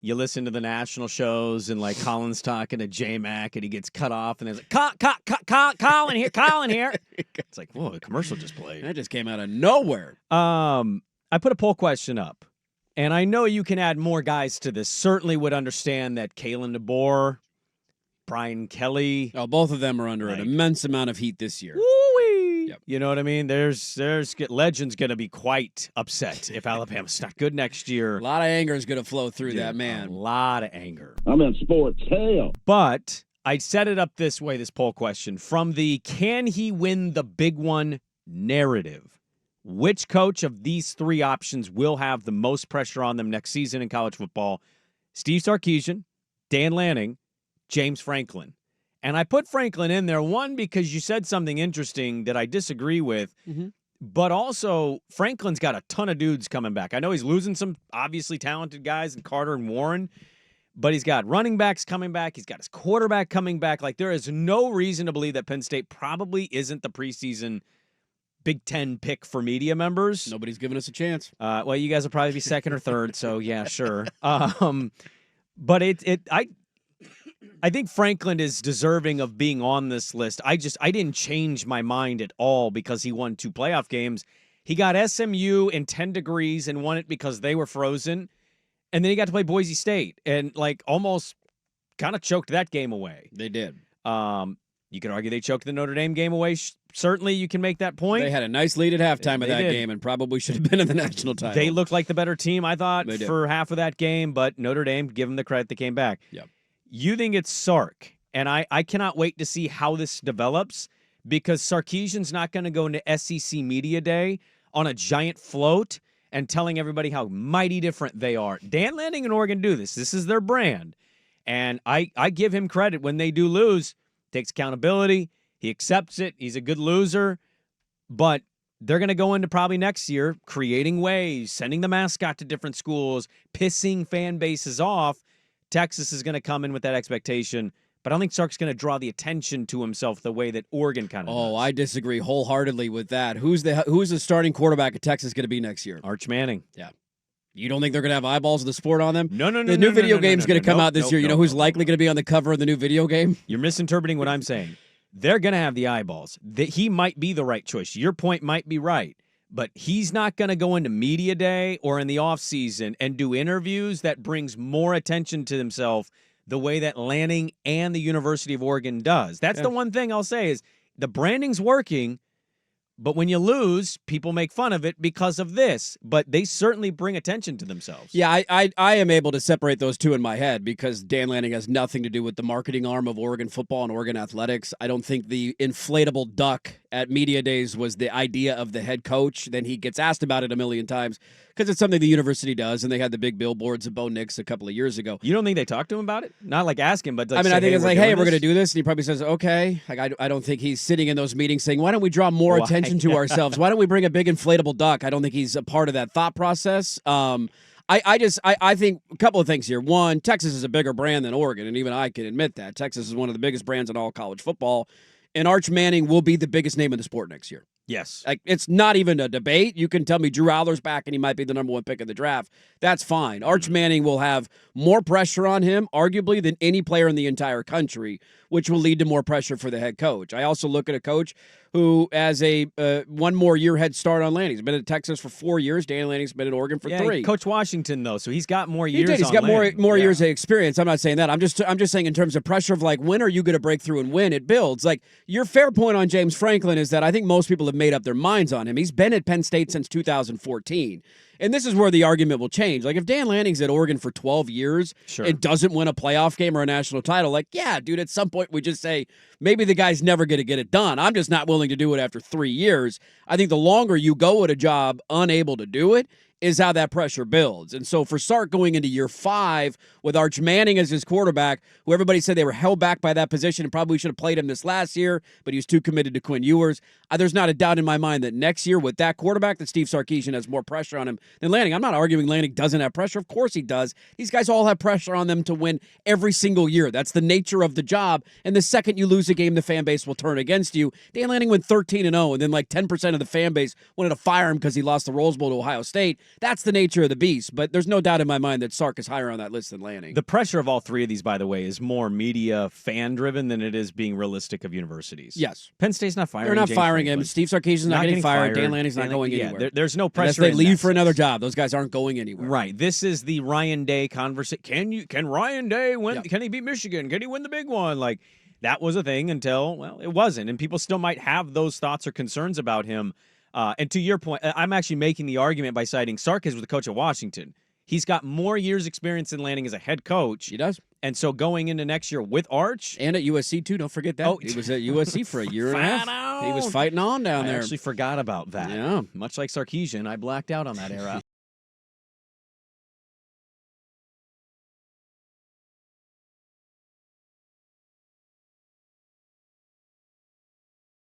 you listen to the national shows and like Colin's talking to J-Mac and he gets cut off and there's like, Colin here. It's like, whoa, the commercial just played. That just came out of nowhere. I put a poll question up, and I know you can add more guys to this. Certainly would understand that Kalen DeBoer, Brian Kelly. Oh, both of them are under an immense amount of heat this year. Woo-wee. Yep. You know what I mean? There's Legends going to be quite upset if Alabama's not good next year. A lot of anger is going to flow through that man. A lot of anger. I'm in sports hell. But I set it up this way, this poll question, from the can he win the big one narrative. Which coach of these three options will have the most pressure on them next season in college football? Steve Sarkisian, Dan Lanning, James Franklin. And I put Franklin in there, one, because you said something interesting that I disagree with, but also Franklin's got a ton of dudes coming back. I know he's losing some obviously talented guys in Carter and Warren, but he's got running backs coming back. He's got his quarterback coming back. Like, there is no reason to believe that Penn State probably isn't the preseason Big Ten pick for media members. Nobody's giving us a chance. Well, you guys will probably be second or third, so yeah, sure. But I think Franklin is deserving of being on this list. I didn't change my mind at all because he won 2 playoff games. He got SMU in 10 degrees and won it because they were frozen. And then he got to play Boise State and like almost kind of choked that game away. They did. You could argue they choked the Notre Dame game away. Certainly you can make that point. They had a nice lead at halftime of that game and probably should have been in the national title. They looked like the better team, I thought, for half of that game, but Notre Dame, give them the credit, they came back. Yep. You think it's Sark, and I cannot wait to see how this develops because Sarkisian's not going to go into SEC Media Day on a giant float and telling everybody how mighty different they are. Dan Lanning and Oregon do this. This is their brand. And I give him credit when they do lose, takes accountability, he accepts it, he's a good loser, but they're going to go into probably next year creating waves, sending the mascot to different schools, pissing fan bases off. Texas is going to come in with that expectation, but I don't think Sark's going to draw the attention to himself the way that Oregon kind of does. I disagree wholeheartedly with that. Who's the starting quarterback at Texas going to be next year? Arch Manning. Yeah. You don't think they're going to have eyeballs of the sport on them? No. The new video game's going to come out this year. You know who's likely going to be on the cover of the new video game? You're misinterpreting what I'm saying. They're going to have the eyeballs. He might be the right choice. Your point might be right. But he's not going to go into media day or in the offseason and do interviews that brings more attention to himself the way that Lanning and the University of Oregon does. That's the one thing I'll say is the branding's working, but when you lose, people make fun of it because of this. But they certainly bring attention to themselves. Yeah, I am able to separate those two in my head because Dan Lanning has nothing to do with the marketing arm of Oregon football and Oregon athletics. I don't think the inflatable duck at media days was the idea of the head coach. Then he gets asked about it a million times because it's something the university does, and they had the big billboards of Bo Nix a couple of years ago. You don't think they talked to him about it? Not like ask him, but like I think it's like, hey, we're going to do this, and he probably says, okay. Like I don't think he's sitting in those meetings saying, why don't we draw more attention to ourselves? Why don't we bring a big inflatable duck? I don't think he's a part of that thought process. I think a couple of things here. One, Texas is a bigger brand than Oregon, and even I can admit that. Texas is one of the biggest brands in all college football. And Arch Manning will be the biggest name in the sport next year. Yes. Like, it's not even a debate. You can tell me Drew Allar's back and he might be the number 1 pick in the draft. That's fine. Arch Manning will have more pressure on him, arguably, than any player in the entire country, which will lead to more pressure for the head coach. I also look at a coach who has a one more year head start on Lanning. He's been at Texas for 4 years. Dan Lanning's been at Oregon for 3. Coach Washington, though, so he's got more years. He's got more years of experience. I'm not saying that. I'm just saying in terms of pressure of like, when are you going to break through and win? It builds. Like, your fair point on James Franklin is that I think most people have made up their minds on him. He's been at Penn State since 2014. And this is where the argument will change. Like, if Dan Lanning's at Oregon for 12 years and doesn't win a playoff game or a national title, like, yeah, dude, at some point we just say, maybe the guy's never going to get it done. I'm just not willing to do it after 3 years. I think the longer you go at a job unable to do it is how that pressure builds. And so for Sark going into year 5 with Arch Manning as his quarterback, who everybody said they were held back by that position and probably should have played him this last year, but he was too committed to Quinn Ewers. There's not a doubt in my mind that next year with that quarterback, that Steve Sarkisian has more pressure on him than Lanning. I'm not arguing Lanning doesn't have pressure. Of course he does. These guys all have pressure on them to win every single year. That's the nature of the job. And the second you lose a game, the fan base will turn against you. Dan Lanning went 13-0, and then like 10% of the fan base wanted to fire him because he lost the Rose Bowl to Ohio State. That's the nature of the beast. But there's no doubt in my mind that Sark is higher on that list than Lanning. The pressure of all three of these, by the way, is more media fan-driven than it is being realistic of universities. Yes. Penn State's not firing They're not James firing Franklin. him. Steve Sarkisian's not getting fired. Dan Lanning's not going anywhere. There's no Unless pressure. they leave for another job. Those guys aren't going anywhere. Right. This is the Ryan Day conversation. Can Ryan Day win? Yep. Can he beat Michigan? Can he win the big one? Like, that was a thing until, well, it wasn't. And people still might have those thoughts or concerns about him. And to your point, I'm actually making the argument by citing Sark as the coach of Washington. He's got more years experience than Lanning as a head coach. He does. And so going into next year with Arch. And at USC, too. Don't forget that. Oh, he was at USC for a year and a half. Out. He was fighting on down there. I actually forgot about that. Yeah. Much like Sarkisian, I blacked out on that era.